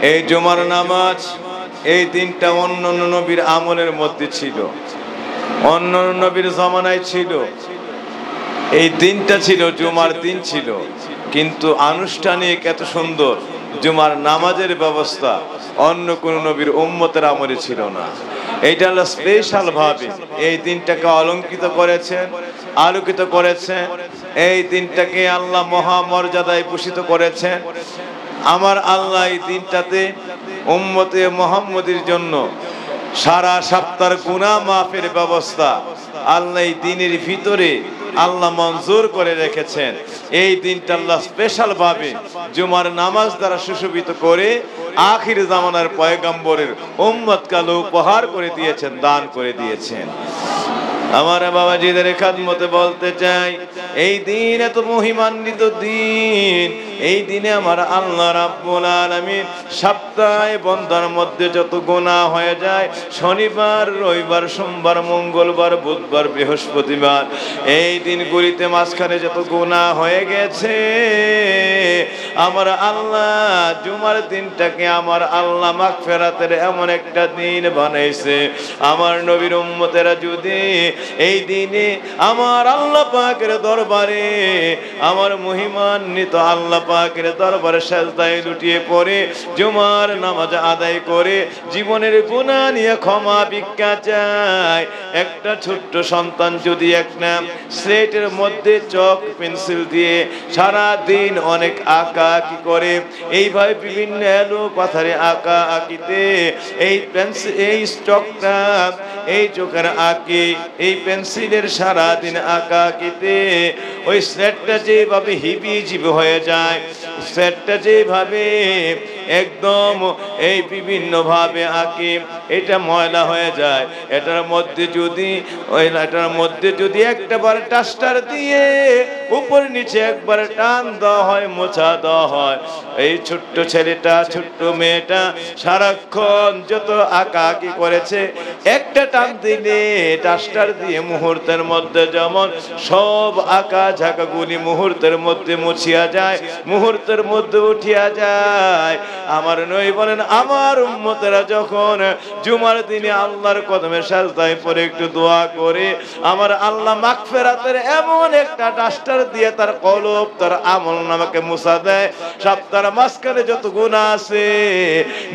এই জুমার নামাজ এই দিনটা অন্য নবীর আমলের মধ্যে ছিল, অন্য নবীর জামানায় ছিল, এই দিনটা ছিল জুমার দিন ছিল, কিন্তু আনুষ্ঠানিক এত সুন্দর জুমার নামাজের ব্যবস্থা অন্য কোন নবীর উম্মতের আমলে ছিল না। এইটা আল্লাহ স্পেশাল ভাবে এই দিনটাকে অলঙ্কৃত করেছেন, আলোকিত করেছেন। এই দিনটাকে আল্লাহ মহামর্যাদায় ভূষিত করেছেন। আমার আল্লাহ এই দিনটাতে উম্মতে মুহাম্মদের জন্য সারা সপ্তাহের গুনাহ মাফের ব্যবস্থা আল্লাহ এই দিনের ভিতরে আল্লাহ মঞ্জুর করে রেখেছেন। এই দিনটা আল্লাহ স্পেশাল ভাবে জুমার নামাজ দ্বারা সুশোভিত করে আখির জামানার পয়গম্বরের উম্মতকে আল্লাহ উপহার করে দিয়েছেন, দান করে দিয়েছেন। আমার বাবাজিদের খেদমতে বলতে চাই, এই দিন এত মহিমান্বিত দিন, এই দিনে আমার আল্লাহ রাব্বুল আলামিন সপ্তাহে বন্দার মধ্যে যত গুনাহ হয়ে যায়, শনিবার, রবিবার, সোমবার, মঙ্গলবার, বুধবার, বৃহস্পতিবার, এই দিনগুলিতে মাঝখানে যত গুনাহ হয়ে গেছে, আমার আল্লাহ জুমার দিনটাকে আমার আল্লাহ মাগফিরাতের এমন একটা দিন বানাইছে। আমার নবীর উম্মতেরা যদি এই দিনে আমার আল্লাহ পাকের দরবারে, আমার মহিমান্বিত আল্লাহ পাকের দরবারে সেজদায় লুটিয়ে পড়ে জুমার নামাজ আদায় করে জীবনের গুনাহ নিয়ে ক্ষমা ভিক্ষা চায়, একটা ছোট্ট সন্তান যদি একটা স্লেটের মধ্যে চক পেন্সিল দিয়ে সারা দিন অনেক আঁকা আঁকি করে, এইভাবে বিভিন্ন এলো পাথরে আঁকা আঁকিতে এই পেন্সিল, এই চকটা, এই চোখের আঁকি, এই পেন্সিলের সারা দিন আঁকা আঁকিতে ওই স্লেটটা যেভাবে হিবিজিবি হয়ে যায়, স্লেটটা যেভাবে একদম এই বিভিন্ন ভাবে আঁকি এটা ময়লা হয়ে যায়, এটার মধ্যে যদি একটাবার ডাস্টার দিয়ে উপর নিচে একবার টান দেওয়া হয়, মোছা দেওয়া হয়, এই ছোট্ট ছেলেটা, ছোট্ট মেয়েটা সারাক্ষণ যত আঁকা আঁকি করেছে একটা টান দিলে ডাস্টার দিয়ে মুহূর্তের মধ্যে যেমন সব আঁকা ঝাঁকাগুলি মুহূর্তের মধ্যে মুছিয়া যায়, মুহূর্তের মধ্যে উঠিয়া যায়। আমার নবী বলেন, আমার উম্মতেরা যখন জুমার দিনে আল্লাহর কদমে সাজদায় পড়ে একটু দোয়া করে, আমার আল্লাহ মাগফিরাতের এমন একটা ডাস্টার দিয়ে তার কলব, তার আমলনামাকে মুছা দেয়। সপ্তাহের মাঝখানে যত গুনাহ আছে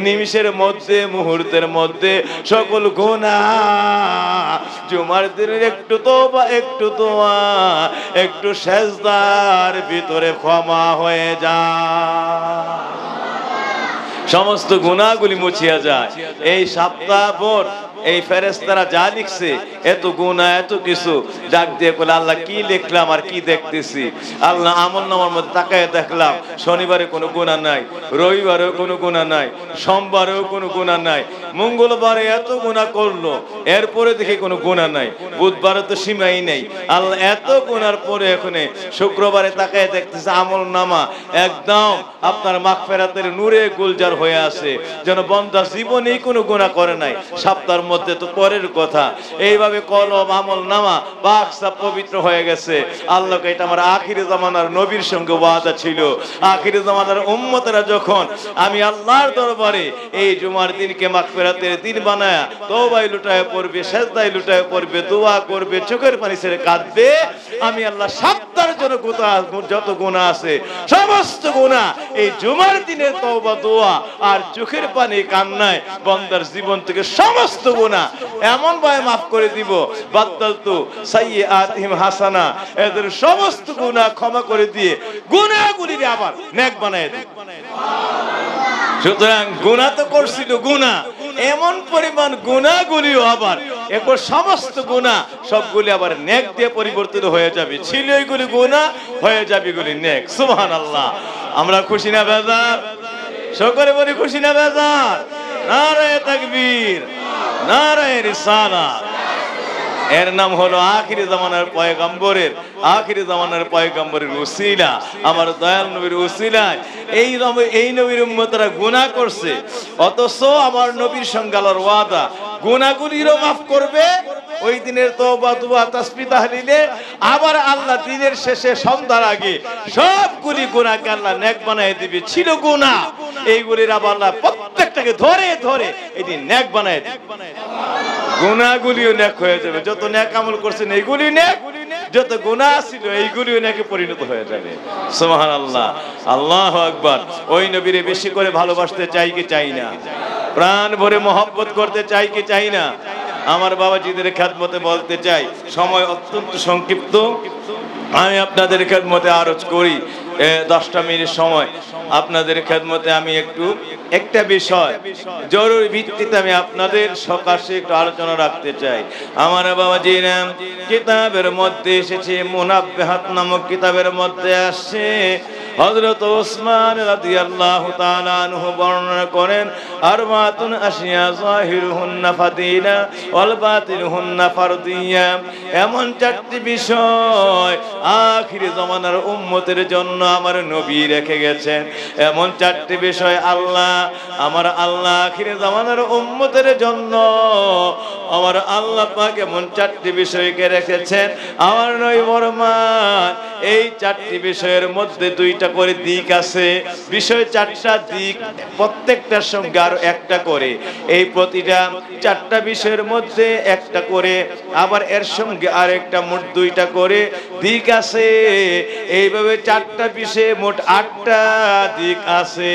নিমিষের মধ্যে, মুহূর্তের মধ্যে সকল গুনাহ জুমার দিনের একটু তওবা, একটু দোয়া, একটু সেজদার ভিতরে ক্ষমা হয়ে যায়, সমস্ত গুনাহগুলি মুছিয়া যায়। এই সপ্তাহভর এই ফেরেশতারা যা লিখছে, এত গুনাহ, এত কিছু, ডাক দিয়ে বলে, আল্লাহ কি লিখলাম আর কি দেখতেছি? আল্লাহ আমলনামার মধ্যে তাকায় দেখলাম শনিবারে কোনো গুনাহ নাই, রবিবারেও কোনো গুনাহ নাই, সোমবারেও কোনো গুনাহ নাই, মঙ্গলবারে এত গুনাহ করলো, এরপরে দেখি কোনো গুনাহ নাই, বুধবারে তো সীমাই নেই। আল্লাহ এত গুনার পরে এখানে শুক্রবারে তাকায় দেখতেছে আমলনামা একদম আপনার মাগফিরাতের নূরে গুলজার হয়ে আছে, যেন বান্দা জীবনেই কোনো গুনাহ করে নাই। সপ্তাহের মধ্যে তো পরের কথা, এইভাবে কলম আমলনামা পাক সাফ পবিত্র হয়ে গেছে। আল্লাহকে এটা আমার আখির জামানার নবীর সঙ্গে ওয়াদা ছিল, আখির জামানার উম্মতেরা যখন আমি আল্লাহর দরবারে এই জুমার দিনকে মাগফিরাতের দিন বানায়া তওবায় লুটায় পড়বে, সেজদায় লুটায় পড়বে, দোয়া করবে, চোখের পানি ছেড়ে কাঁদবে, আমি আল্লাহ সপ্তাহের জন্য যত গুনাহ আছে সমস্ত গুনাহ এই জুমার দিনের তওবা, দোয়া আর চোখের পানি কান্নায় বান্দার জীবন থেকে সমস্ত গুনাহ এমন ভাবে মাফ করে দিব, বাদদালতু সাইয়্যাতিহিম হাসানা, এদের সমস্ত গুনাহ ক্ষমা করে দিয়ে গুনাহগুলিকে আবার নেক বানায় দেব। সুতরাং গুনাহ তো করছিল, গুনাহ এমন পরিমাণ গুনাহগুলিও আবার এরপর সমস্ত গুনাহ সবগুলি আবার নেক দিয়ে পরিবর্তিত হয়ে যাবে, ছিল এইগুলি গুনাহ হয়ে যাবে এগুলি নেক। সুবহানাল্লাহ। আমরা খুশি না বেজার? সকলে বলি খুশি না বেজার? নারায়ে তাকবীর, নারায়ে রিসালাত। এর নাম হলো আখিরি জামানার পয়গম্বরের, আখিরি জামানার পয়গম্বরের উসিলা, আমার দয়াল নবীর উসিলায় এই নবীর উম্মতরা গুনাহ করছে, অথচ আমার নবীর সঙ্গে আল্লাহর ওয়াদা গুনাহগুলিরও মাফ করবে, ওই দিনের তওবা দুআ তাসবিহ তাহলিলে আবার আল্লাহ দিনের শেষে সন্ধ্যার আগে সবগুলি গুনাহকে আল্লাহ নেক বানায় দিবে। ছিল গুনাহ, এইগুলির আবার আল্লাহ প্রত্যেকটাকে ধরে ধরে এটি নেক বানায় দিবে। গুনাহগুলিও নেক হয়ে যাবে। যত নেক আমল করছেন এইগুলি নেক, যত গুনাহ ছিল এইগুলিও নেকে পরিণত হয়ে যাবে। সুবহানাল্লাহ, আল্লাহু আকবার। ওই নবীরে বেশি করে ভালোবাসতে চাই কি চাই না? প্রাণ ভরে মহব্বত করতে চাই কি চাই না? আমার বাবাজিদের খেদমতে বলতে চাই, সময় অত্যন্ত সংক্ষিপ্ত, আমি আপনাদের খেদমতে আরজ করি 10টা মিনিট সময়। আপনাদের খেদমতে আমি একটা বিষয় জরুরি ভিত্তিতে আমি আপনাদের সকাশে একটু আলোচনা রাখতে চাই। আমার বাবাজিরা, কিতাবের মধ্যে এসেছে, মুনাব্বিহাত নামক কিতাবের মধ্যে আসছে, হযরত ওসমান রাদিয়াল্লাহু তাআলা আনহু বর্ণনা করেন, আরবাতুন আশিয়া যাহিরুহুন্না ফাদিলা ওয়াল বাতিনুহুন্না ফারদিয়া। এমন 4টি বিষয় আখিরি জামানার উম্মতের জন্য আমার নবী রেখে গেছেন। এমন 4টি বিষয় আমার আল্লাহ আখিরি জামানার উম্মতের জন্য আমার আল্লাহ পাক এমন 4টি বিষয়কে রেখেছেন। আমার নবী ফরমান, এই 4টি বিষয়ের মধ্যে 2টা করে দিক আছে। বিষয় 4টা দিক, প্রত্যেকটার সঙ্গে আরো একটা করে, এই প্রতিটা 4টা বিষয়ের মধ্যে একটা করে, আবার এর সঙ্গে আরেকটা, মোট 2টা করে দিক আছে। এইভাবে 4টা বিষয়ে মোট 8টা দিক আছে।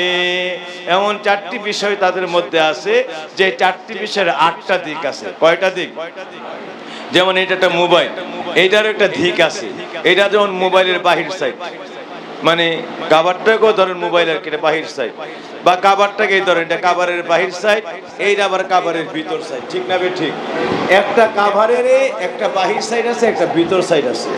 এমন 4টি বিষয় তাদের মধ্যে আছে যে 4টি বিষয়ের 8টা দিক আছে। কয়টা দিক? যেমন এটা একটা মোবাইল, এইটার একটা দিক আছে। এটা যেমন মোবাইলের বাহির সাইড, মানে কাভারটাকেও ধরেন মোবাইলের কেটে বাহির সাইড, বা কাভারটাকেই ধরেন এটা কাভারের বাহির সাইড, এইটা আবার কাভারের ভিতর সাইড। ঠিক না বে ঠিক? একটা কাভারের একটা বাহির সাইড আছে, একটা ভিতর সাইড আছে।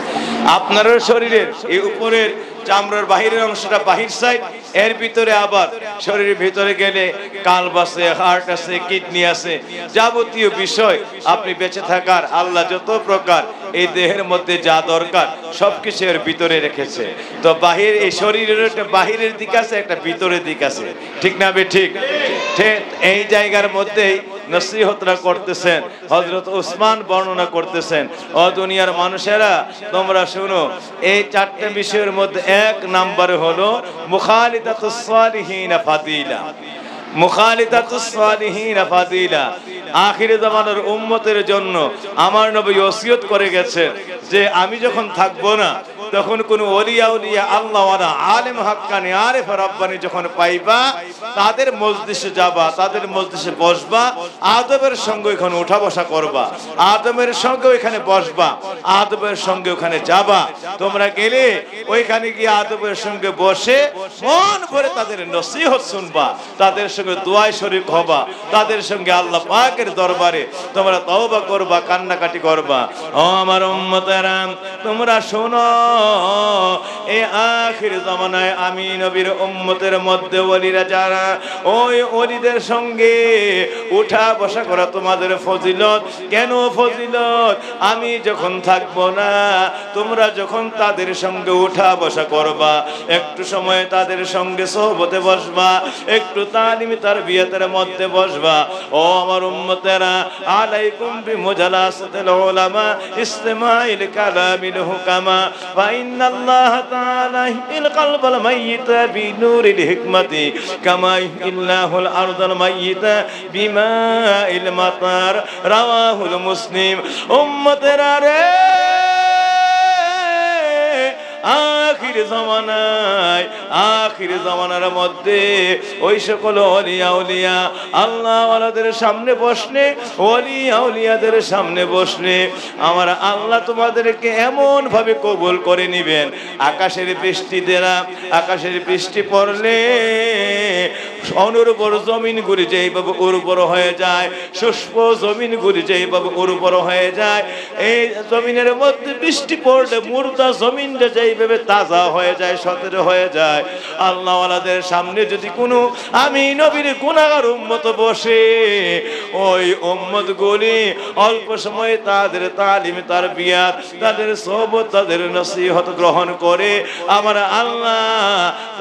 আপনার শরীরের এই উপরের চামড়ার বাহিরের অংশটা বাহির সাইড, এর ভিতরে আবার শরীরের ভিতরে গেলে কাল্ব আছে, হার্ট আছে, কিডনি আছে, যাবতীয় বিষয় আপনি বেঁচে থাকার আল্লাহ যত প্রকার এই দেহের মধ্যে যা দরকার সবকিছু এর ভিতরে রেখেছে। তো বাহির, এই শরীরের একটা বাহিরের দিক আছে, একটা ভিতরের দিক আছে। ঠিক না বে ঠিক? এই জায়গার মধ্যেই নসিহতরা করতেছেন হযরত ওসমান, বর্ণনা করতেছেন, ও দুনিয়ার মানুষেরা তোমরা শুনো, এই 4টা বিষয়ের মধ্যে 1 নম্বরে হলো মুখালিতাতুস সালিহিনা ফাদিলা। মুখালিতাতুস সালিহিনা ফাদিলা, আখিরে জামানার উম্মতের জন্য আমার নবী ওসিয়ত করে গেছেন যে আমি যখন থাকবো না, তখন কোন ওলিয়া উলিয়া আল্লাহ ওয়ালা আলেম হাক্কানি আরিফ রাব্বানি যখন পাইবা, তাদের মজলিসে যাবা, তাদের মজলিসে বসবা, আদবের সঙ্গে এখানে উঠা বসা করবা, আদমের সঙ্গে ওইখানে বসবা, আদবের সঙ্গে ওখানে যাবা। তোমরা গেলে ওইখানে গিয়ে আদবের সঙ্গে বসে মন ভরে তাদের নসিহত শুনবা, তাদের সঙ্গে দোয়ায় শরীক হবা, তাদের সঙ্গে আল্লাহ পাকের দরবারে তোমরা তওবা করবা, কান্নাকাটি করবা। ও আমার উম্মতেরা, তোমরা শোনো, এই আখির জামানায় আমি নবীর উম্মতের মধ্যে ওলিরা যারা, ওই ওলিদের সঙ্গে উঠা বসা করা তোমাদের ফজিলত। কেন ফজিলত? আমি যখন থাকবো না, তোমরা যখন তাদের সঙ্গে উঠা বসা করবা, একটু সময় তাদের সঙ্গে সোহবতে বসবা, একটু তালিম তারবিয়াতের মধ্যে বসবা। ও আমার উম্মতেরা, আলাইকুম বিমুজালাসাতিল উলামা ইসতিমাইল কালামিল হুকামা ওয়া ইন্নাল্লাহ তাআলা ইল কলবাল মাইয়িতা বিনুরিল হিকমাতি কামা ইল্লাহুল আরদাল মাইয়িতা বিমাইল মাতার। রাওয়াহুল মুসলিম। উম্মতেরা রে, আখির জামানার মধ্যে ওই সকল ওলিয়া উলিয়া আল্লাহ ওয়ালাদের সামনে বসলে, ওলিয়া উলিয়াদের সামনে বসলে আমার আল্লাহ তোমাদেরকে এমন ভাবে কবুল করে নিবেন, আকাশের বৃষ্টি দেনা, আকাশের বৃষ্টি পড়লে অনুর্বর জমিনগুলি যেইভাবে উর্বর হয়ে যায়, শুষ্ক জমিনগুলি যেইভাবে উর্বর হয়ে যায়, এই জমিনের মধ্যে বৃষ্টি পড়লে মুর্দা জমিনটা যেইভাবে তাজা হয়ে যায়, সতেজ হয়ে যায়। আল্লাহ ওয়ালাদের সামনে যদি কোনো আমি নবীর গুনাহগার উম্মত বসে, ওই উম্মত গুলি অল্প সময়ে তাদের তালিম তারবিয়াত, তাদের সোহবত, তাদের নসিহত গ্রহণ করে আমার আল্লাহ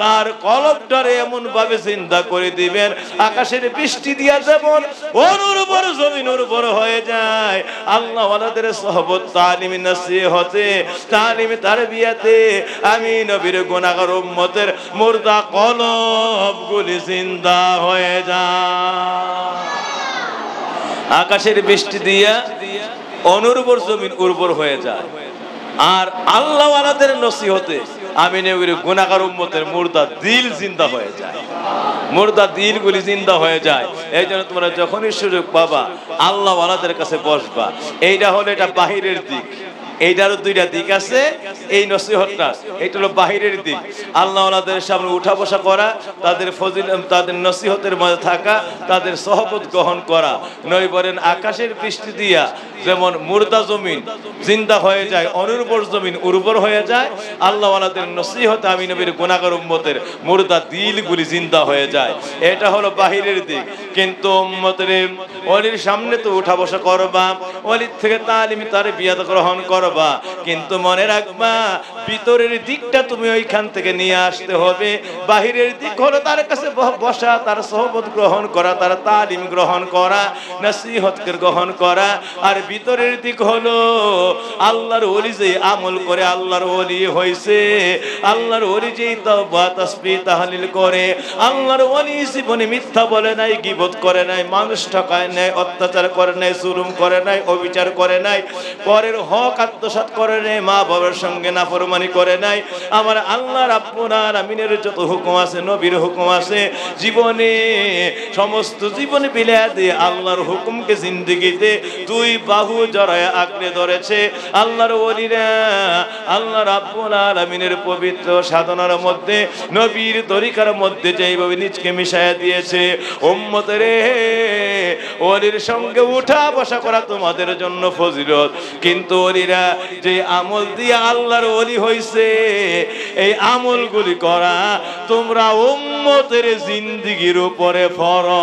তার কলবটারে এমন ভাবে জিন্দা করে দিবেন। আকাশের বৃষ্টি দিয়া যেমন অনুর্বর জমিন উর্বর হয়ে যায়, আল্লাহ ওয়ালাদের সোহবত তালিম নসিহতে তালিম তারবিয়াতে আমি নবীর গুনাহগার উম্মতের মুর্দা কলবগুলি জিন্দা হয়ে যায়। আকাশের বৃষ্টি দিয়া অনুর্বর জমিন উর্বর হয়ে যায়, আর আল্লাহ ওয়ালাদের নসিহতে আমি নবীর গুনাহগার উম্মতের মুর্দা দিল জিন্দা হয়ে যায়, মুর্দা দিলগুলি জিন্দা হয়ে যায়। এই জন্য তোমরা যখনই সুযোগ পাবা আল্লাহ ওয়ালাদের কাছে বসবা। এইটা হলো এটা বাহিরের দিক, এইটারও দুইটা দিক আছে। এই নসিহতটা এটা হলো বাহিরের দিক, আল্লাহ ওয়ালাদের সামনে উঠা বসা করা, তাদের ফজিলত তাদের নসিহতের মধ্যে থাকা, তাদের সহবত গ্রহণ করা। নবী বলেন আকাশের বৃষ্টি দিয়া যেমন মুর্দা জমিন জিন্দা হয়ে যায়, অনুর্বর জমিন উর্বর হয়ে যায়, আল্লাহ ওয়ালাদের নসিহতে আমি নবীর গুনাহগার উম্মতের মুর্দা দিলগুলি জিন্দা হয়ে যায়। এটা হলো বাহিরের দিক। কিন্তু উম্মতের ওলির সামনে তো উঠা বসা করবা, ওলির থেকে তালিম তারবিয়াত গ্রহণ করবা, কিন্তু মনে রাখবা ভিতরের দিকটা তুমি ওইখান থেকে নিয়ে আসতে হবে। বাহিরের দিক হলো তার কাছে বসা, তার সোহবত গ্রহণ করা, তার তালিম গ্রহণ করা, নসিহতকে গ্রহণ করা। আর ভিতরের দিক হলো আল্লাহর ওলি যে আমল করে আল্লাহর ওলি হইছে, আল্লাহর ওলি যে তাওবা তাসবিহ তাহলিল করে, আল্লাহর ওলি জীবনে মিথ্যা বলে নাই, গীবত করে নাই, মানুষ ঠকায় নাই, অত্যাচার করে নাই, জুলুম করে নাই, অবিচার করে নাই, পরের হক আত্মসাৎ করে নাই, মা বাবার সঙ্গে নাফরমানি করে নাই। আমার আল্লাহ রাব্বুল আলামিনের যত হুকুম আছে, নবীর হুকুম আছে, জীবনে সমস্ত জীবনে বিলায়া দিয়ে আল্লাহর হুকুমকে জিন্দেগিতে দুই বাহু জড়ায় আঁকড়ে ধরেছে। আল্লাহর ওলিরা আল্লাহ রাব্বুল আলামিনের পবিত্র সাধনার মধ্যে, নবীর তরিকার মধ্যে যেইভাবে নিজকে মিশায়া দিয়েছে, উম্মতের ওলির সঙ্গে উঠা বসা করা তোমাদের জন্য ফজিলত। কিন্তু ওলিরা যে আমল দিয়ে আল্লাহর ওলি হইছে, এই আমলগুলি করা তোমরা উম্মতের জিন্দেগির উপরে ফরজ।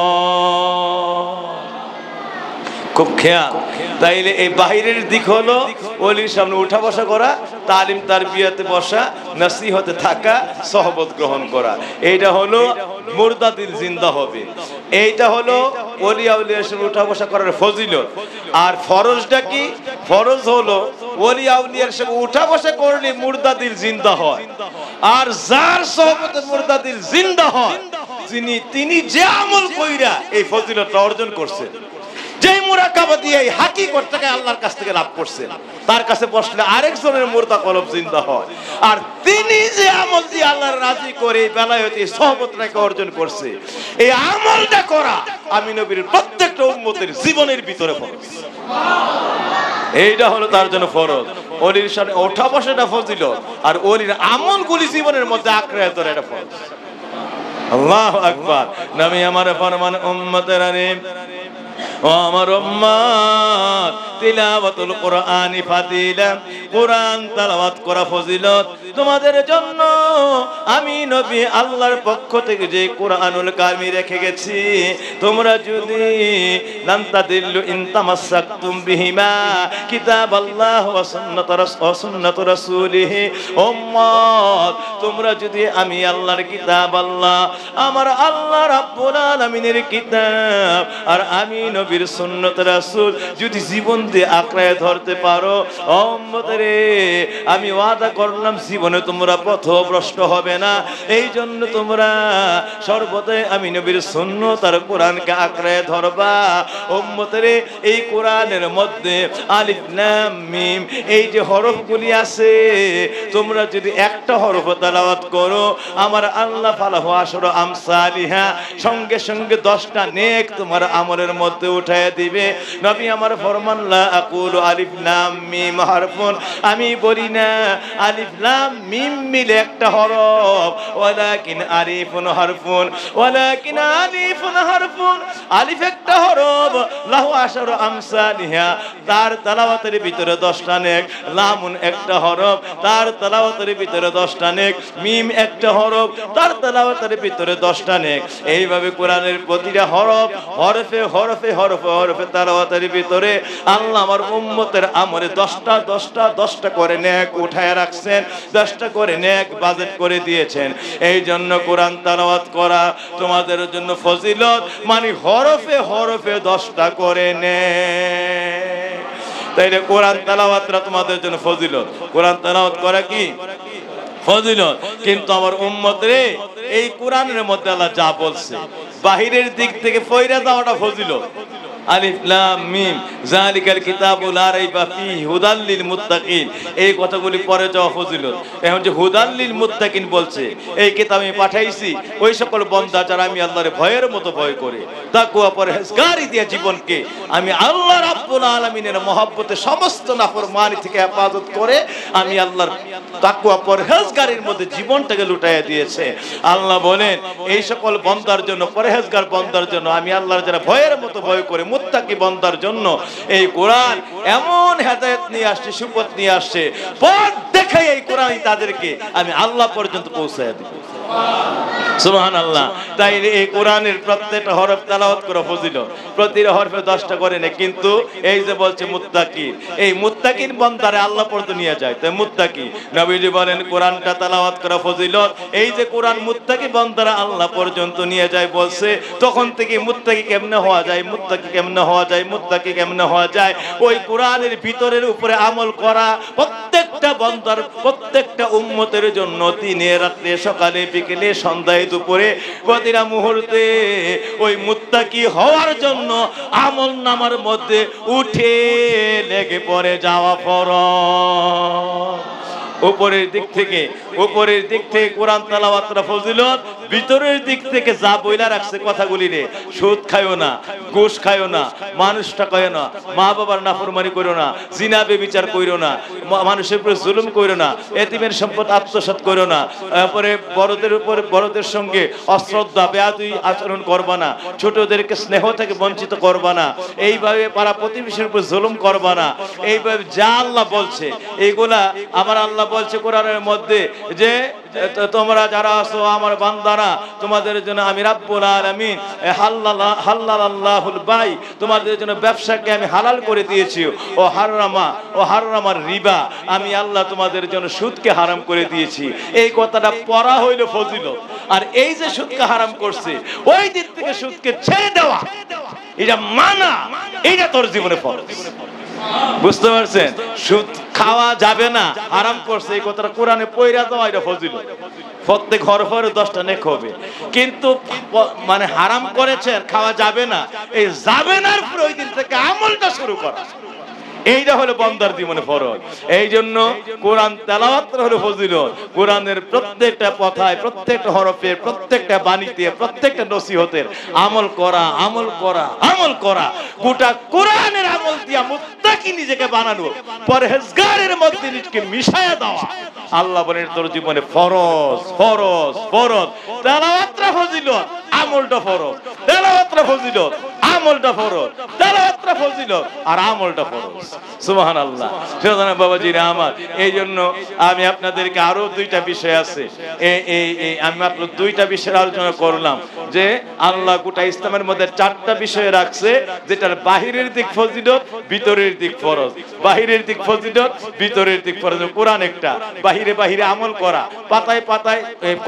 খুব খেয়াল। তাইলে এই বাহিরের দিক হলো ওলির সামনে উঠা বসা করা, তালিম তারবিয়াতে বসা, নসিহতে থাকা, সহবত গ্রহণ করা। এইটা হলো মুর্দা দিল জিন্দা হবে। এইটা হলো ওলি আউলিয়ার সামনে উঠা বসা করার ফজিলত। আর ফরজটা কি? ফরজ হলো ওলি আউলিয়ার সামনে উঠা বসা করলে মুর্দা দিল জিন্দা হয়। আর যার সহবতে মুর্দা দিল জিন্দা হয়, তিনি যে আমল কইরা এই ফজিলতটা অর্জন করছে, যেই মুরাকাবা দিয়ে এই হাকিকতটাকে আল্লাহর কাছ থেকে লাভ করছে, তার কাছে বসলে আরেকজনের মুর্দা কলব জিন্দা হয়। আর তিনি যে আমল দিয়ে আল্লাহর রাজি করে এই বেলায়েতে সহবতটাকে অর্জন করছে, এই আমলটা করা আমি নবীর প্রত্যেকটা উম্মতের জীবনের ভিতরে ফরজ। এইটা হলো তার জন্য ফরজ। ওলির সামনে ওঠা বসাটা ফজিলত, আর ওলির আমলগুলি জীবনের মধ্যে আঁকড়ে ধরে এটা ফরজ। আল্লাহু আকবার। নবী আমার ফরমান উম্মতেরা রে, ও আমার উম্মত, তিলাওয়াতুল কুরআনি ফাদিলা, কুরআন তেলাওয়াত করা ফজিলত। তোমাদের জন্য আমি নবী আল্লাহর পক্ষ থেকে যে কুরআনুল কারিম রেখে গেছি, তোমরা যদি লান তাদিল্লু ইন তামাসসাকতুম বিহিমা কিতাবাল্লাহ ওয়া সুন্নাত রাসূলিহি। উম্মত, তোমরা যদি আমি আল্লাহর কিতাব, আল্লাহ আমার আল্লাহ রাব্বুল আলামিনের কিতাব আর আমি নবীর সুন্নাত রাসূল যদি জীবন দিয়ে আঁকড়ায় ধরতে পারো, উম্মতরে আমি ওয়াদা করলাম জীবনে তোমরা পথভ্রষ্ট হবে না। এই জন্য তোমরা সর্বদাই আমি নবীর সুন্নাত আর কোরআনকে আঁকড়ায় ধরবা। উম্মতরে এই কোরআনের মধ্যে আলিফ লাম মিম এই যে হরফগুলি আছে, তোমরা যদি একটা হরফ তেলাওয়াত করো, আমার আল্লাহ ফালাহু আশরু আমসালিহা, সঙ্গে সঙ্গে 10টা নেক তোমার আমলের মধ্যে উঠায় দিবে। নবী আমার ফরমান লা আকুলু আলিফ লাম মিম হারফুন, আমি বলি না আলিফ লাম মিম মিলে একটা হরফ, ওয়ালাকিন আলিফুন হারফুন, ওয়ালাকিন আলিফুন হারফুন, আলিফ একটা হরফ, লাহু আশরু আমসালিহা, তার তেলাওয়াতের ভিতরে 10টা নেক, লামুন একটা হরফ, তার তেলাওয়াতের ভিতরে 10টা নেক, মিম একটা হরফ, তার তেলাওয়াতের ভিতরে 10টা নেক। এইভাবে কোরআনের প্রতিটা হরফে হরফে হরফে হরফে হরফে তেলাওয়াতের ভিতরে আল্লাহ আমার উম্মতের আমলে 10টা করে নেক উঠায় রাখছেন, 10টা করে নেক বাজেট করে দিয়েছেন। এই জন্য কোরআন তেলাওয়াত করা তোমাদের জন্য ফজিলত, মানে হরফে হরফে 10টা করে নেক। তাইলে কোরআন তেলাওয়াতটা তোমাদের জন্য ফজিলত। কোরআন তেলাওয়াত করা কি ফজিলত। কিন্তু আমার উম্মত রে, এই কোরআনের মধ্যে আল্লাহ যা বলছে বাহিরের দিক থেকে ফয়রা যাওয়াটা ফজিলত। আলিফ লাম মিম যালিকাল কিতাবু লা রাইবা ফিহি হুদাল লিল মুত্তাকিন, এই কথাগুলি পরে যাওয়া ফজিলত। এখন যে হুদাল লিল মুত্তাকিন বলছে, এই কিতাব আমি পাঠাইছি ওই সকল বান্দা যারা আমি আল্লাহর ভয়ের মতো ভয় করে তাকওয়া পরহেজগারি দিয়ে জীবনকে আমি আল্লাহ রাব্বুল আলামিনের মহব্বতে সমস্ত নাফরমানি থেকে হেফাজত করে আমি আল্লাহর তাকওয়া পরহেজগারির মধ্যে জীবনটাকে লুটাইয়া দিয়েছে। আল্লাহ বলেন এই সকল বান্দার জন্য, পরহেজগার বান্দার জন্য আমি আল্লাহর যারা ভয়ের মতো ভয় করে মুত্তাকি বান্দার জন্য এই কোরআন এমন হেদায়েত নিয়ে আসছে, সুপথ নিয়ে আসছে, পথ দেখাই এই কোরআনই তাদেরকে আমি আল্লাহ পর্যন্ত পৌঁছায় দেব। সুবহানাল্লাহ। তাই এই কোরআনের প্রত্যেকটা হরফ তেলাওয়াত করা ফজিলত, প্রতিটা হরফে 10টা করে নেয়। কিন্তু এই যে বলছে মুত্তাকি, এই মুত্তাকির বান্দারে আল্লাহ পর্যন্ত নিয়ে যায়, তাই মুত্তাকি নবীজি বলেন কোরআনটা তেলাওয়াত করা ফজিলত। এই যে কোরআন মুত্তাকি বান্দারা আল্লাহ পর্যন্ত নিয়ে যায় বলছে, তখন থেকে মুত্তাকি কেমনে হওয়া যায়, মুত্তাকি কেমনে হওয়া যায়, মুত্তাকি কেমনে হওয়া যায়, ওই কোরআনের ভিতরের উপরে আমল করা প্রত্যেকটা বান্দার, প্রত্যেকটা উম্মতের জন্য দিনে রাতে সকালে বিকেলে সন্ধ্যায় দুপুরে প্রতিটা মুহূর্তে ওই মুত্তাকি হওয়ার জন্য আমল নামার মধ্যে উঠে লেগে পড়ে যাওয়া ফরজ। উপরের দিক থেকে কোরআন তেলাওয়াতটা ফজিলত, ভিতরের দিক থেকে যা বইলা রাখছে কথাগুলি রে, সুদ খায়ও না, ঘুষ খায়ও না, মানুষটা কয়ও না, মা বাবার নাফরমানি করো না, জিনা বেবিচার কইরো না, মানুষের উপর জুলুম কইরো না, এতিমের সম্পদ আত্মসাৎ করো না, তারপরে বড়দের সঙ্গে অশ্রদ্ধা বেয়াদবি আচরণ করবা না, ছোটদেরকে স্নেহ থেকে বঞ্চিত করবা না, এইভাবে পাড়া প্রতিবেশীর উপর জুলুম করবা না। এইভাবে যা আল্লাহ বলছে এইগুলা আমার আল্লাহ বলছে কোরআনের মধ্যে যে তোমরা যারা আছো আমার বান্দারা, তোমাদের জন্য আমি রাব্বুল আলামিন হালালাল্লাহুল বাই, তোমাদের জন্য ব্যবসাকে আমি হালাল করে দিয়েছি। ও হারামার রিবা, আমি আল্লাহ তোমাদের জন্য সুদকে হারাম করে দিয়েছি। এই কথাটা পড়া হইল ফজিলত। আর এই যে সুদকে হারাম করছে, ওই দিক থেকে সুদকে ছেড়ে দেওয়া, এটা মানা, এইটা তোর জীবনে ফরজ। বুঝতে পারছেন? সুদ খাওয়া যাবে না, হারাম করছে, এই কথাটা কোরআনে পয়রা দেওয়া, এটা ফজিলত। প্রত্যেক হরফে 10টা নেক হবে। কিন্তু মানে হারাম করেছেন, খাওয়া যাবে না, এই যাবে না ওই দিন থেকে আমলটা শুরু করা, এইটা হলো বান্দার জীবনে ফরজ। এই জন্য কোরআন তেলাওয়াত হলো ফজিলত। কোরআনের প্রত্যেকটা কথায়, প্রত্যেকটা হরফে, প্রত্যেকটা বাণীতে, প্রত্যেকটা নসিহতের আমল করা, গোটা কোরআনের আমল দিয়া মুত্তাকি নিজেকে বানানো, পরহেজগারের মধ্যে নিজেকে মিশায়া দেওয়া। আল্লাহ বলেন তোর জীবনে ফরজ। তেলাওয়াতটা ফজিলত, আমলটা ফরজ। তেলাওয়াতটা ফজিলত, আমলটা ফরজ। তেলাওয়াতটা ফজিলত আর আমলটা ফরজ। সুবহানাল্লাহ। সুতরাং বাবাজিরা আমার, এই জন্য আমি আপনাদেরকে আরো 2টা বিষয় আছে, আমি মাত্র 2টা বিষয়ের আলোচনা করলাম যে আল্লাহ গোটা ইসলামের মধ্যে 4টা বিষয় রাখছে, যেটার বাহিরের দিক ফজিলত, ভিতরের দিক ফরজ। বাহিরের দিক ফজিলত, ভিতরের দিক ফরজ। কোরআন একটা, বাহিরে আমল করা, পাতায়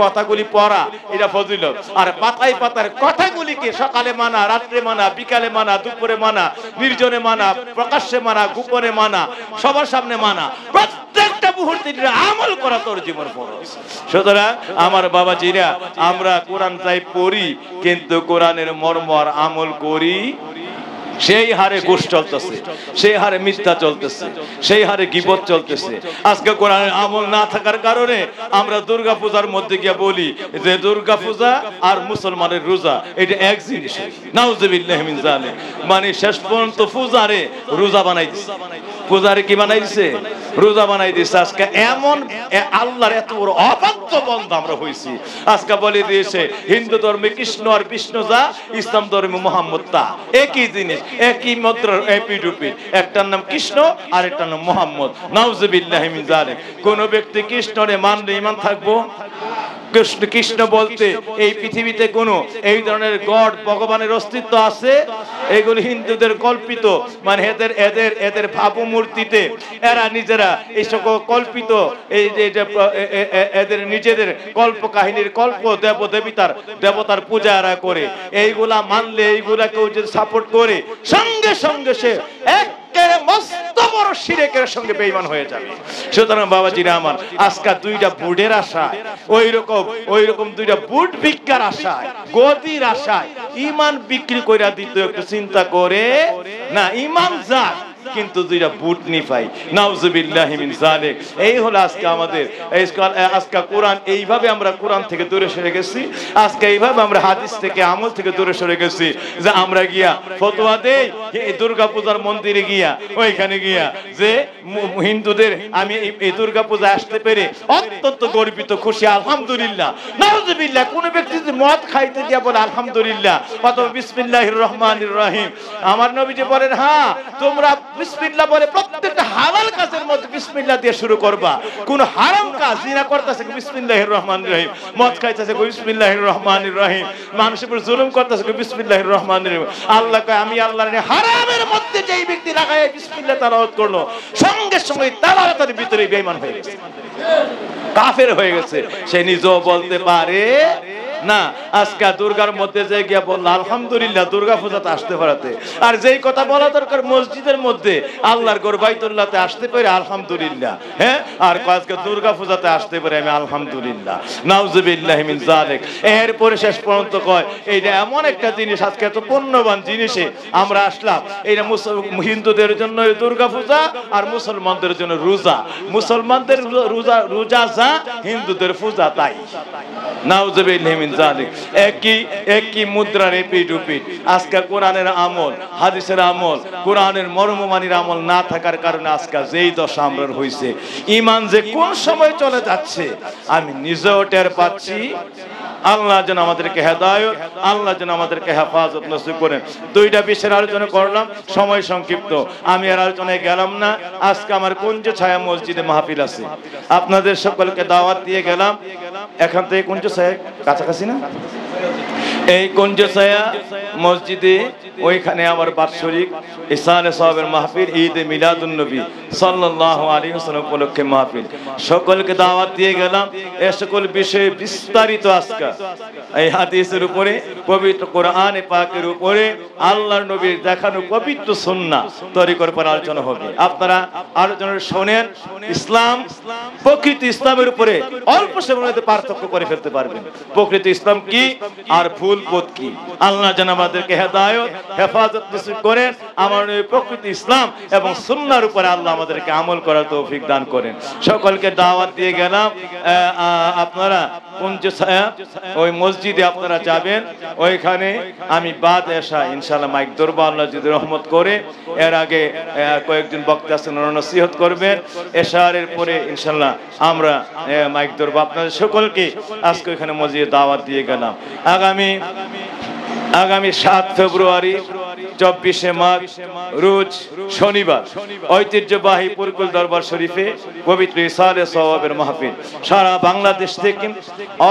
কথাগুলি পড়া, এটা ফজিলত। আর পাতায় কথাগুলিকে সকালে মানা, রাত্রে মানা, বিকালে মানা, দুপুরে মানা, নির্জনে মানা, প্রকাশ্যে মানা, গোপনে মানা, সবার সামনে মানা, প্রত্যেকটা মুহূর্তে আমল করা তোর জীবন ফরজ। সুতরাং আমার বাবাজিরা, আমরা কোরআন তাই পড়ি, কিন্তু কোরআনের মর্ম আর আমল করি সেই হারে ঘুষ চলতেছে, সেই হারে মিথ্যা চলতেছে, সেই হারে গীবত চলতেছে। আজকে কোরআনের আমল না থাকার কারণে আমরা দুর্গা পূজার মধ্যে গিয়ে বলি যে দুর্গা পূজা আর মুসলমানের রোজা এটা এক জিনিস। নাউযুবিল্লাহি মিন যালিক। মানে শেষ পর্যন্ত পূজারে রোজা বানাই দিছে। পূজারে কি বানাই দিছে? রোজা বানাই দিছে। আজকে এমন আল্লাহর এত বড় অবাধ্য বান্দা আমরা হইছি, আজকে বলে দিয়েছে হিন্দু ধর্মে কৃষ্ণ আর বিষ্ণু যা, ইসলাম ধর্মে মুহাম্মদ তা, একই জিনিস, একই মুদ্রার এপিডুপি, একটার নাম কৃষ্ণ আর একটার নাম মুহাম্মদ। নাউযুবিল্লাহি মিন যালিক। কোন ব্যক্তি কৃষ্ণরে মানলে ঈমান থাকবো? কৃষ্ণ বলতে এই পৃথিবীতে কোনো এই ধরনের গড ভগবানের অস্তিত্ব আছে? এগুলো হিন্দুদের কল্পিত, মানে এদের এদের এদের ভাবমূর্তিতে এরা নিজেরা এই সকল কল্পিত এই যে এদের নিজেদের কল্প কাহিনীর কল্প দেবতার পূজা এরা করে। এইগুলা মানলে, এইগুলা কেউ যদি সাপোর্ট করে, সঙ্গে সঙ্গে সে একেবারে মস্ত বড় শিরকের সঙ্গে বেঈমান হয়ে যাবে। সুতরাং বাবাজিরা আমার, আজকে দুইটা বুটের আশায়, ওই রকম দুইটা বুট ভিক্ষার আশায়, গদির আশায় ঈমান বিক্রি কইরা দিতে একটু চিন্তা করে না, ঈমান যাক কিন্তু দুইটা বুট নি পাই। নাউজুবিল্লাহি মিন যালিক। এই হলো আজকে আমাদের আজকে কোরআন, এইভাবে আমরা কোরআন থেকে দূরে সরে গেছি। আজকে এইভাবে আমরা হাদিস থেকে, আমল থেকে দূরে সরে গেছি যে আমরা গিয়া ফতোয়া দেই এই দুর্গা পূজার মন্দিরে গিয়া, ওইখানে গিয়া যে হিন্দুদের আমি এই দুর্গা পূজা আসতে পেরে অত্যন্ত গর্বিত, খুশি, আলহামদুলিল্লাহ। নাউজুবিল্লাহ, কোন ব্যক্তি যদি মদ খাইতে গিয়া বলে আলহামদুলিল্লাহ অথবা বিসমিল্লাহির রহমানির রহিম, আমার নবীজি বলেন হ্যাঁ তোমরা বিসমিল্লাহ বলে প্রত্যেকটা হালাল কাজের মধ্যে বিসমিল্লাহ দিয়ে শুরু করবা। কোন হারাম কাজ জিনা করতেছে বিসমিল্লাহির রহমানির রহিম, মদ খাইতেছে বিসমিল্লাহির রহমানির রহিম, মানুষের উপর জুলুম করতেছে বিসমিল্লাহির রহমানির রহিম। আল্লাহ কয় আমি আল্লাহর হারামের মধ্যে যেই ব্যক্তি লাগায় বিসমিল্লাহ তেলাওয়াত করলো, সঙ্গে সঙ্গে তেলাওয়াতের ভিতরে বেঈমান হয়ে গেছে, কাফের হয়ে গেছে। সে নিজেও বলতে পারে না। আজকে দুর্গার মধ্যে যে গিয়া বলল আলহামদুলিল্লাহ দুর্গা পূজাতে আসতে পারাতে, আর যেই কথা বলা দরকার মসজিদের মধ্যে আল্লাহর ঘর বাইতুল্লাহতে আসতে পারে আলহামদুলিল্লাহ, হ্যাঁ, আর আজকে দুর্গা পূজাতে আসতে পারে আমি আলহামদুলিল্লাহ। নাউজুবিল্লাহি মিন যালিক। এরপরে শেষ পর্যন্ত কয় এইটা এমন একটা জিনিস, আজকে এত পুণ্যবান জিনিসে আমরা আসলাম। এইটা হিন্দুদের জন্য দুর্গা পূজা আর মুসলমানদের জন্য রোজা। মুসলমানদের রোজা যা, হিন্দুদের পূজা তাই। নাউজুবিল্লাহি মিন যালিক। একই মুদ্রার এপিঠ ওপিঠ। আজকে কোরআনের আমল, হাদিসের আমল, কোরআনের মর্মমানির আমল না থাকার কারণে আজকে যেই দশা আমরা হইছে, ঈমান যে কোন সময় চলে যাচ্ছে আমি নিজেও টের পাচ্ছি। আল্লাহ যেন আমাদেরকে হেদায়েত, আল্লাহ যেন আমাদেরকে হেফাজত নসিব করেন। দুইটা বিষয়ের আলোচনা করলাম, সময় সংক্ষিপ্ত, আমি আর আলোচনায় গেলাম না। আজকে আমার কুঞ্জ ছায়া মসজিদে মাহফিল আছে, আপনাদের সকলকে দাওয়াত দিয়ে গেলাম। এখান থেকে কুঞ্জ ছায়া কাছাকাছি না? এই কুঞ্জ ছায়া মসজিদে ওইখানে আমার বাৎসরিক ইসালে সাহাবের মাহফিল, ঈদে মিলাদুন নবী সাল্লাল্লাহু আলাইহি ওয়াসাল্লাম উপলক্ষে মাহফিল। সকলকে দাওয়াত দিয়ে গেলাম। এই সকল বিষয়ে বিস্তারিত আজকে এই হাদিসের উপরে, পবিত্র কোরআনে পাকের উপরে, আল্লাহর নবীর দেখানো পবিত্র সুন্নাহ তরিকার উপর আলোচনা হবে। আপনারা আলোচনা শোনেন। ইসলাম, প্রকৃত ইসলামের উপরে অল্প সময়ের মধ্যে পার্থক্য করে ফেলতে পারবেন। প্রকৃত ইসলাম কি আর ভুল পথ কি। আল্লাহ যেন আমাদেরকে হেদায়েত, হেফাজত নসিব করেন। আমার প্রকৃত ইসলাম এবং সুন্নাহর উপরে আল্লাহ আমাদেরকে আমল করার তৌফিক দান করেন। সকলকে দাওয়াত দিয়ে গেলাম। আপনারা কুঞ্জ ছায়া ওই মসজিদে আপনারা যাবেন, ওইখানে আমি বাদ এশা ইনশাআল্লাহ মাইক ধরবো, আল্লাহ যদি রহমত করে। এর আগে কয়েকজন বক্তা আছেন, ওনারা নসিহত করবেন। এশারের পরে ইনশাআল্লাহ আমরা মাইক ধরবো। আপনাদের সকলকে আজকে ওইখানে মসজিদে দাওয়াত দিয়ে গেলাম। আগামী 7 ফেব্রুয়ারি 24শে মার্চ রোজ শনিবার ঐতিহ্যবাহী পুরকুল দরবার শরীফে পবিত্র ইসালে সওয়াবের মাহফিল। সারা বাংলাদেশ থেকে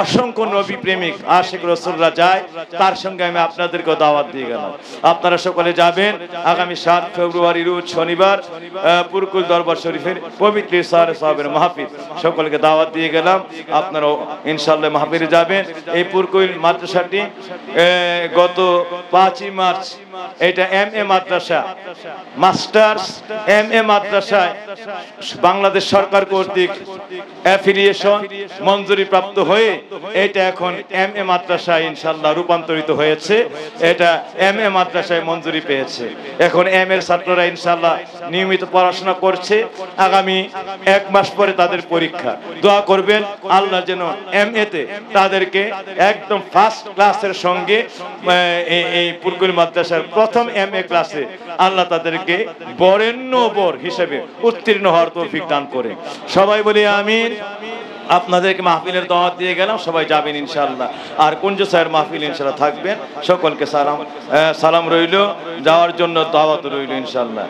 অসংখ্য নবী প্রেমিক আশিক রাসূলরা যায়, তার সঙ্গে আমি আপনাদেরকে দাওয়াত দিয়ে গেলাম। আপনারা সকলে যাবেন আগামী 7 ফেব্রুয়ারি রোজ শনিবার পুরকুল দরবার শরীফের পবিত্র ইসালে সওয়াবের মাহফিল। সকলকে দাওয়াত দিয়ে গেলাম, আপনারা ইনশাআল্লাহ মাহফিলে যাবেন। এই পুরকুল মাদ্রাসাটি গত 5ই মার্চ এটা এমএ মাদ্রাসা, মাস্টার্স এমএ মাদ্রাসায় বাংলাদেশ সরকার কর্তৃক অ্যাফিলিয়েশন মঞ্জুরি প্রাপ্ত হয়ে এটা এখন এমএ মাদ্রাসায় ইনশাআল্লাহ রূপান্তরিত হয়েছে। এটা এমএ মাদ্রাসায় মঞ্জুরি পেয়েছে। এখন এম এর ছাত্ররা ইনশাআল্লাহ নিয়মিত পড়াশোনা করছে। আগামী 1 মাস পরে তাদের পরীক্ষা। দোয়া করবেন আল্লাহ যেন এমএ তে তাদেরকে একদম ফার্স্ট ক্লাসের সঙ্গে এই পুরকুল মাদ্রাসার প্রথম এমএ ক্লাসে আল্লাহ তাদেরকে বরেণ্য বর হিসেবে উত্তীর্ণ হওয়ার তৌফিক দান করে। সবাই বলি আমিন। আপনাদেরকে মাহফিলের দাওয়াত দিয়ে গেলাম, সবাই যাবেন ইনশাআল্লাহ। আর কুঞ্জ ছায়ার মাহফিল ইনশাআল্লাহ থাকবেন। সকলকে সালাম রইল, যাওয়ার জন্য দাওয়াত রইল ইনশাআল্লাহ।